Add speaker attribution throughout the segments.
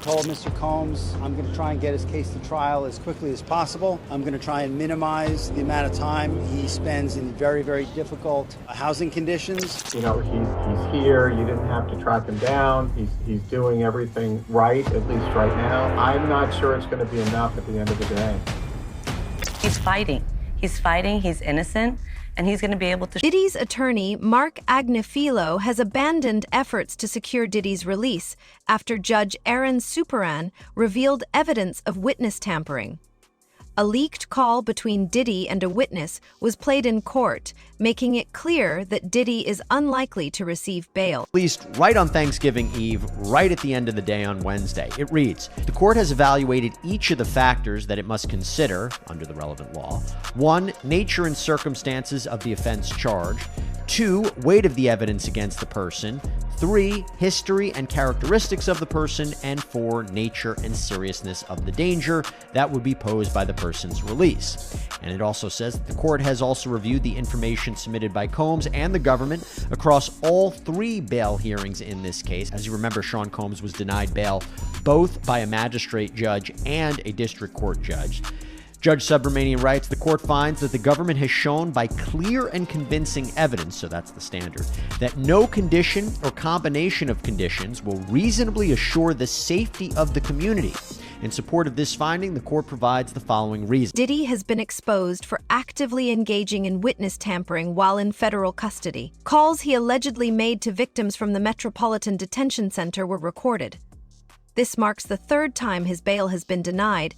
Speaker 1: told Mr. Combs I'm going to try and get his case to trial as quickly as possible. I'm going to try and minimize the amount of time he spends in very, very difficult housing conditions.
Speaker 2: You know, he's here. You didn't have to track him down. He's doing everything right, at least right now. I'm not sure it's going to be enough at the end of the day.
Speaker 3: He's fighting. He's fighting. He's innocent. And he's going to be able to...
Speaker 4: Diddy's attorney, Mark Agnifilo, has abandoned efforts to secure Diddy's release after Judge Aaron Superan revealed evidence of witness tampering. A leaked call between Diddy and a witness was played in court, making it clear that Diddy is unlikely to receive bail.
Speaker 5: Released right on Thanksgiving Eve, right at the end of the day on Wednesday. It reads, the court has evaluated each of the factors that it must consider under the relevant law. 1, nature and circumstances of the offense charged. 2, weight of the evidence against the person. 3, history and characteristics of the person. And 4, nature and seriousness of the danger that would be posed by the person's release. And it also says that the court has also reviewed the information submitted by Combs and the government across all 3 bail hearings in this case. As you remember, Sean Combs was denied bail both by a magistrate judge and a district court judge. Judge Subramanian writes, the court finds that the government has shown by clear and convincing evidence, so that's the standard, that no condition or combination of conditions will reasonably assure the safety of the community. In support of this finding, the court provides the following reasons.
Speaker 4: Diddy has been exposed for actively engaging in witness tampering while in federal custody. Calls he allegedly made to victims from the Metropolitan Detention Center were recorded. This marks the 3rd time his bail has been denied.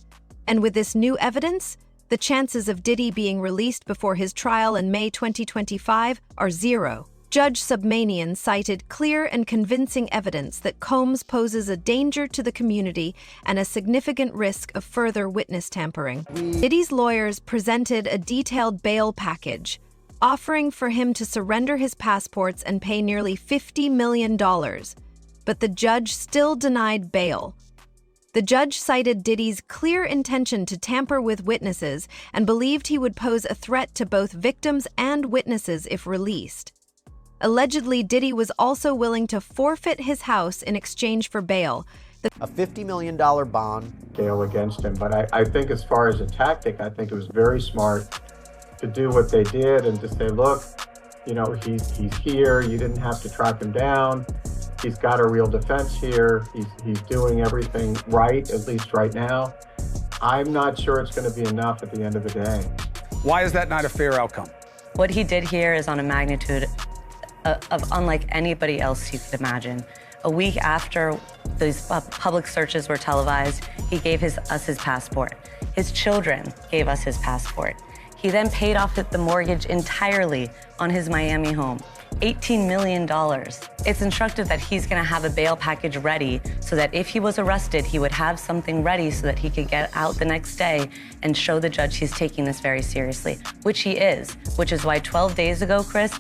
Speaker 4: And with this new evidence, the chances of Diddy being released before his trial in May 2025 are 0. Judge Subramanian cited clear and convincing evidence that Combs poses a danger to the community and a significant risk of further witness tampering. Diddy's lawyers presented a detailed bail package, offering for him to surrender his passports and pay nearly $50 million, but the judge still denied bail. The judge cited Diddy's clear intention to tamper with witnesses and believed he would pose a threat to both victims and witnesses if released. Allegedly, Diddy was also willing to forfeit his house in exchange for bail.
Speaker 5: A $50 million bond.
Speaker 2: Bail against him. But I think as far as a tactic, I think it was very smart to do what they did and to say, look, you know, he's here. You didn't have to track him down. He's got a real defense here. He's doing everything right, at least right now. I'm not sure it's going to be enough at the end of the day.
Speaker 6: Why is that not a fair outcome?
Speaker 3: What he did here is on a magnitude of unlike anybody else you could imagine. A week after these public searches were televised, he gave us his passport. His children gave us his passport. He then paid off the mortgage entirely on his Miami home. $18 million. It's instructive that he's going to have a bail package ready so that if he was arrested, he would have something ready so that he could get out the next day and show the judge he's taking this very seriously, which he is, which is why 12 days ago, Chris,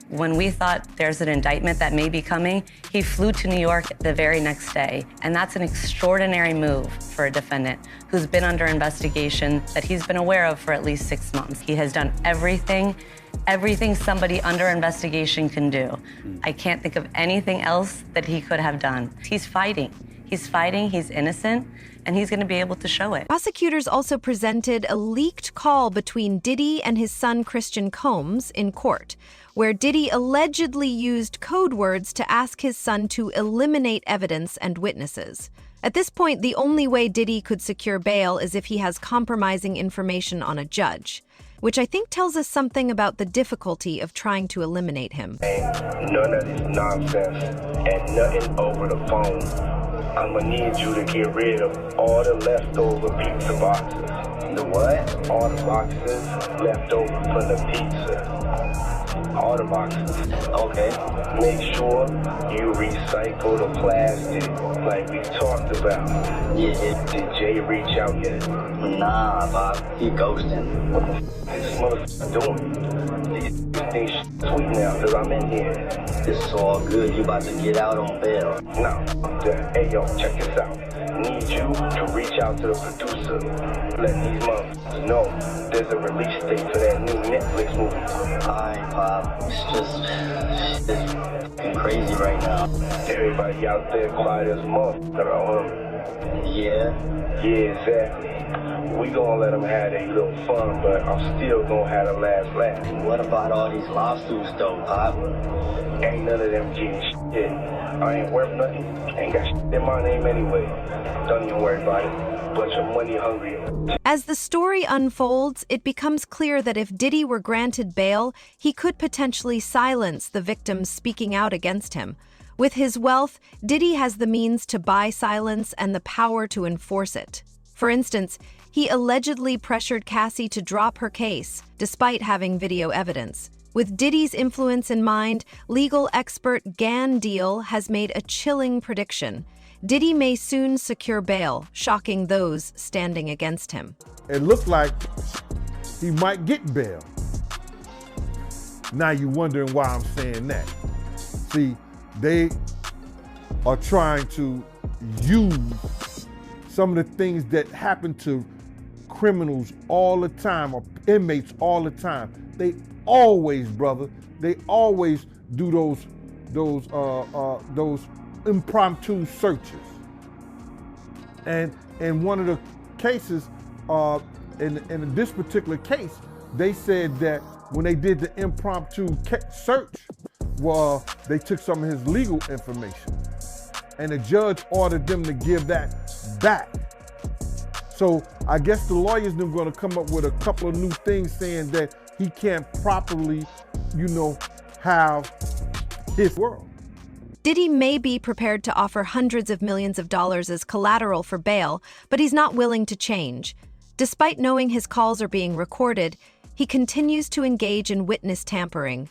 Speaker 3: when we thought there's an indictment that may be coming, he flew to New York the very next day. And that's an extraordinary move for a defendant who's been under investigation that he's been aware of for at least 6 months. He has done everything somebody under investigation can do. I can't think of anything else that he could have done. He's fighting. He's fighting, he's innocent, and he's going to be able to show it.
Speaker 4: Prosecutors also presented a leaked call between Diddy and his son Christian Combs in court, where Diddy allegedly used code words to ask his son to eliminate evidence and witnesses. At this point, the only way Diddy could secure bail is if he has compromising information on a judge, which I think tells us something about the difficulty of trying to eliminate him.
Speaker 7: None of this nonsense and nothing over the phone. I'm gonna need you to get rid of all the leftover pizza boxes. The what? All the boxes left over from the pizza. All the boxes. Okay. Make sure you recycle the plastic like we talked about. Yeah. Did Jay reach out yet?
Speaker 8: Nah, Bob. He ghosting.
Speaker 7: What this motherfucker doing? These things sweet now because I'm in here.
Speaker 8: This is all good. You about to get out on bail.
Speaker 7: No. Hey, yo, check this out. Need you to reach out to the producer. Let these motherfuckers know there's a release date for that new Netflix movie.
Speaker 8: Alright, Pop. It's crazy right now.
Speaker 7: Everybody out there quiet as a motherfucker.
Speaker 8: Yeah.
Speaker 7: Yeah, exactly. We gonna let them have their little fun, but I'm still gonna have the last laugh.
Speaker 8: What about all these lawsuits though, Pop?
Speaker 7: Ain't none of them getting shit. I ain't worth nothing. Ain't got shit in my name anyway. Don't even worry about it. Bunch of money hungry.
Speaker 4: As the story unfolds, it becomes clear that if Diddy were granted bail, he could potentially silence the victims speaking out against him. With his wealth, Diddy has the means to buy silence and the power to enforce it. For instance, he allegedly pressured Cassie to drop her case, despite having video evidence. With Diddy's influence in mind, legal expert Gan Deal has made a chilling prediction. Diddy may soon secure bail, shocking those standing against him.
Speaker 9: It looked like he might get bail. Now you're wondering why I'm saying that. See, they are trying to use some of the things that happen to criminals all the time, or inmates all the time. They always, brother, they always do those impromptu searches. And in one of the cases, in this particular case, they said that when they did the impromptu search, well, they took some of his legal information, and the judge ordered them to give that back. So I guess the lawyers are going to come up with a couple of new things saying that he can't properly, have his world.
Speaker 4: Diddy may be prepared to offer hundreds of millions of dollars as collateral for bail, but he's not willing to change. Despite knowing his calls are being recorded, he continues to engage in witness tampering.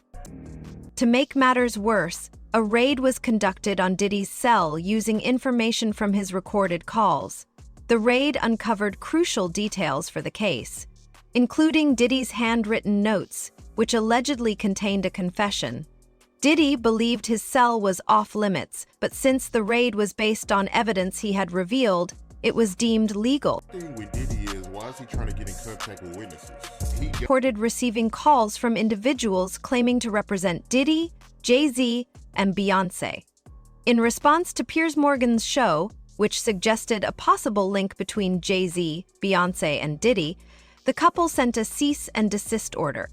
Speaker 4: To make matters worse, a raid was conducted on Diddy's cell using information from his recorded calls. The raid uncovered crucial details for the case, including Diddy's handwritten notes, which allegedly contained a confession. Diddy believed his cell was off-limits, but since the raid was based on evidence he had revealed, it was deemed legal.
Speaker 10: The thing with Diddy is, why is he trying to get in contact with witnesses? He
Speaker 4: reported receiving calls from individuals claiming to represent Diddy, Jay-Z, and Beyonce. In response to Piers Morgan's show, which suggested a possible link between Jay-Z, Beyonce, and Diddy, the couple sent a cease and desist order.